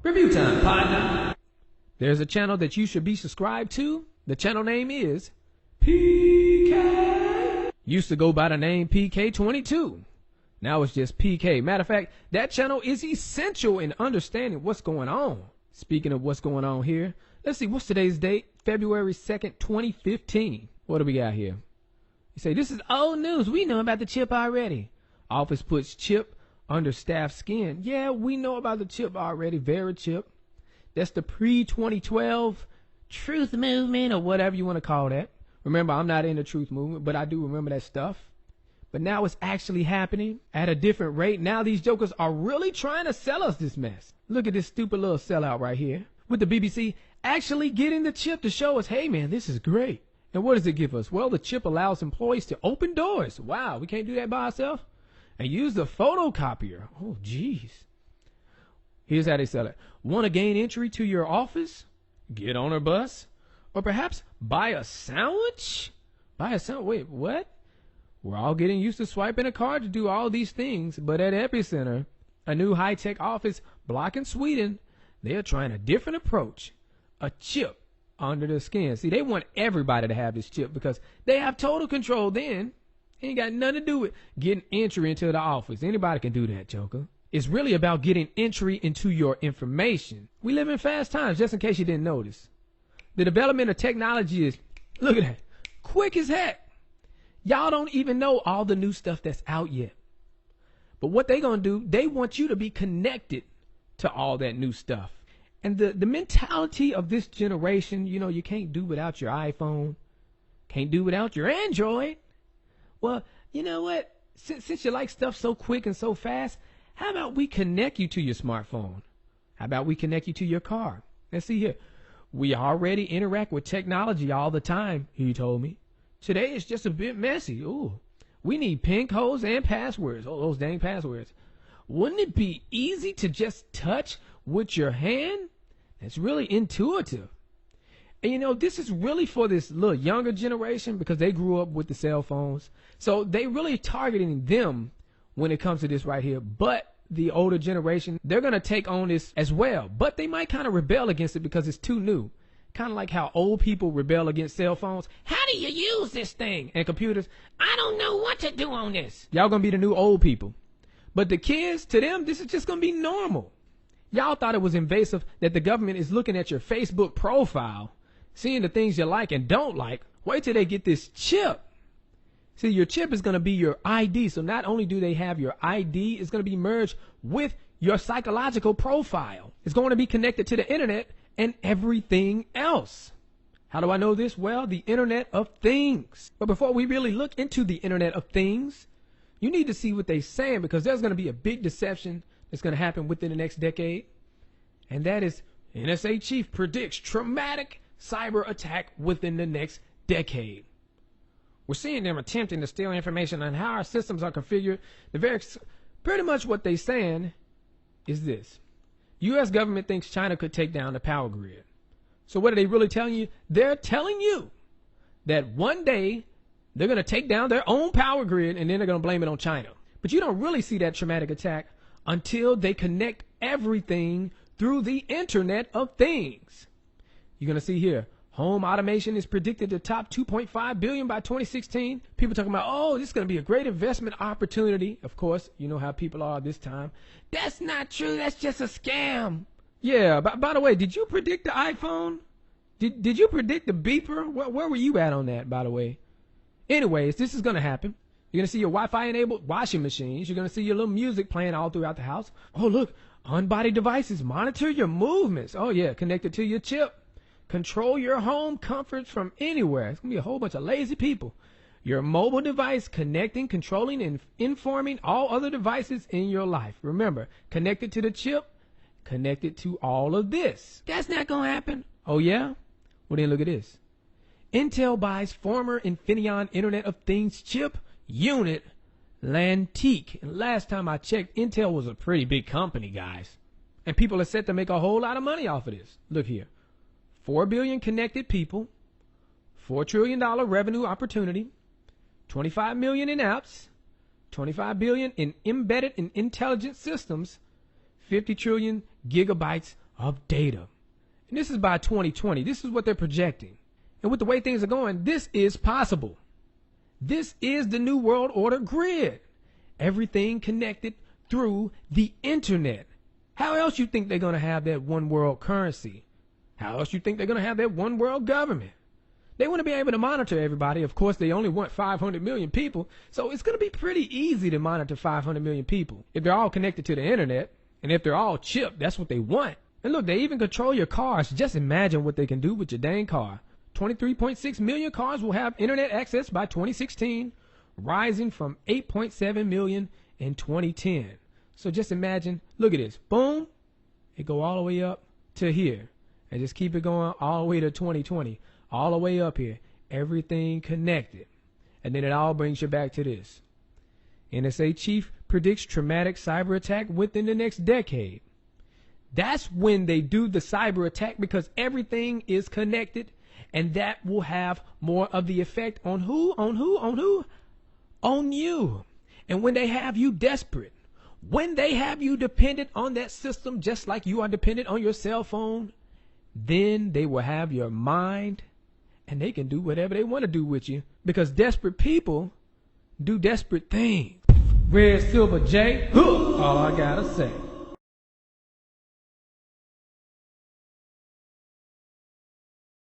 Review time, partner. There's a channel that you should be subscribed to. The channel name is PK. Used to go by the name PK22. Now it's just PK. Matter of fact, that channel is essential in understanding what's going on. Speaking of what's going on here, let's see, what's today's date? February 2nd, 2015. What do we got here? You say, this is old news. We know about the chip already. Office puts chip under staff skin. Yeah, we know about the chip already. Very chip. That's the pre-2012 truth movement or whatever you want to call that. Remember, I'm not in the truth movement, but I do remember that stuff. But now it's actually happening at a different rate. Now these jokers are really trying to sell us this mess. Look at this stupid little sellout right here. With the BBC actually getting the chip to show us, hey man, this is great. And what does it give us? Well, the chip allows employees to open doors. Wow, we can't do that by ourselves? And use the photocopier. Oh, geez. Here's how they sell it. Want to gain entry to your office? Get on a bus? Or perhaps buy a sandwich? Buy a sandwich? Wait, what? We're all getting used to swiping a card to do all these things, but at Epicenter, a new high-tech office block in Sweden, they're trying a different approach. A chip under the skin. See, they want everybody to have this chip because they have total control then. Ain't got nothing to do with getting entry into the office. Anybody can do that, Joker. It's really about getting entry into your information. We live in fast times, just in case you didn't notice. The development of technology is, look at that, quick as heck. Y'all don't even know all the new stuff that's out yet. But what they gonna do, they want you to be connected to all that new stuff. And the mentality of this generation, you know, you can't do without your iPhone, can't do without your Android. Well, you know what? Since you like stuff so quick and so fast, how about we connect you to your smartphone? How about we connect you to your car? Let's see here. We already interact with technology all the time, he told me. Today it's just a bit messy. Ooh, we need PIN codes and passwords. Oh, those dang passwords. Wouldn't it be easy to just touch with your hand? It's really intuitive. And you know, this is really for this little younger generation because they grew up with the cell phones. So they really targeting them when it comes to this right here. But the older generation, they're going to take on this as well. But they might kind of rebel against it because it's too new. Kind of like how old people rebel against cell phones. How do you use this thing? And computers, I don't know what to do on this. Y'all going to be the new old people. But the kids, to them, this is just going to be normal. Y'all thought it was invasive that the government is looking at your Facebook profile, seeing the things you like and don't like. Wait till they get this chip. See, your chip is going to be your ID. So not only do they have your ID, it's going to be merged with your psychological profile. It's going to be connected to the internet and everything else. How do I know this? Well, the Internet of Things. But before we really look into the Internet of Things, you need to see what they're saying because there's going to be a big deception that's going to happen within the next decade. And that is NSA chief predicts traumatic cyber attack within the next decade. We're seeing them attempting to steal information on how our systems are configured. Pretty much what they're saying is this. U.S. government thinks China could take down the power grid. So what are they really telling you? They're telling you that one day they're going to take down their own power grid and then they're going to blame it on China. But you don't really see that traumatic attack until they connect everything through the Internet of Things. You're going to see here, home automation is predicted to top $2.5 billion by 2016. People talking about, oh, this is going to be a great investment opportunity. Of course, you know how people are this time. That's not true. That's just a scam. Yeah, by the way, did you predict the iPhone? Did you predict the beeper? Where were you at on that, by the way? Anyways, this is going to happen. You're going to see your Wi-Fi enabled washing machines. You're going to see your little music playing all throughout the house. Oh, look, on-body devices monitor your movements. Oh, yeah, connected to your chip. Control your home comforts from anywhere. It's going to be a whole bunch of lazy people. Your mobile device connecting, controlling, and informing all other devices in your life. Remember, connected to the chip, connected to all of this. That's not going to happen. Oh, yeah? Well, then look at this. Intel buys former Infineon Internet of Things chip unit, Lantique. And last time I checked, Intel was a pretty big company, guys. And people are set to make a whole lot of money off of this. Look here. 4 billion connected people, $4 trillion revenue opportunity, 25 million in apps, 25 billion in embedded and intelligent systems, 50 trillion gigabytes of data. And this is by 2020. This is what they're projecting. And with the way things are going, this is possible. This is the new world order grid. Everything connected through the internet. How else you think they're going to have that one world currency? How else you think they're going to have that one world government? They want to be able to monitor everybody. Of course, they only want 500 million people. So it's going to be pretty easy to monitor 500 million people if they're all connected to the internet. And if they're all chipped, that's what they want. And look, they even control your cars. Just imagine what they can do with your dang car. 23.6 million cars will have internet access by 2016, rising from 8.7 million in 2010. So just imagine, look at this. Boom. It go all the way up to here. And just keep it going all the way to 2020. All the way up here. Everything connected. And then it all brings you back to this. NSA chief predicts traumatic cyber attack within the next decade. That's when they do the cyber attack, because everything is connected, and that will have more of the effect on who? On you. And when they have you desperate, when they have you dependent on that system just like you are dependent on your cell phone, then they will have your mind, and they can do whatever they want to do with you, because desperate people do desperate things. Redsilverj, all I gotta say.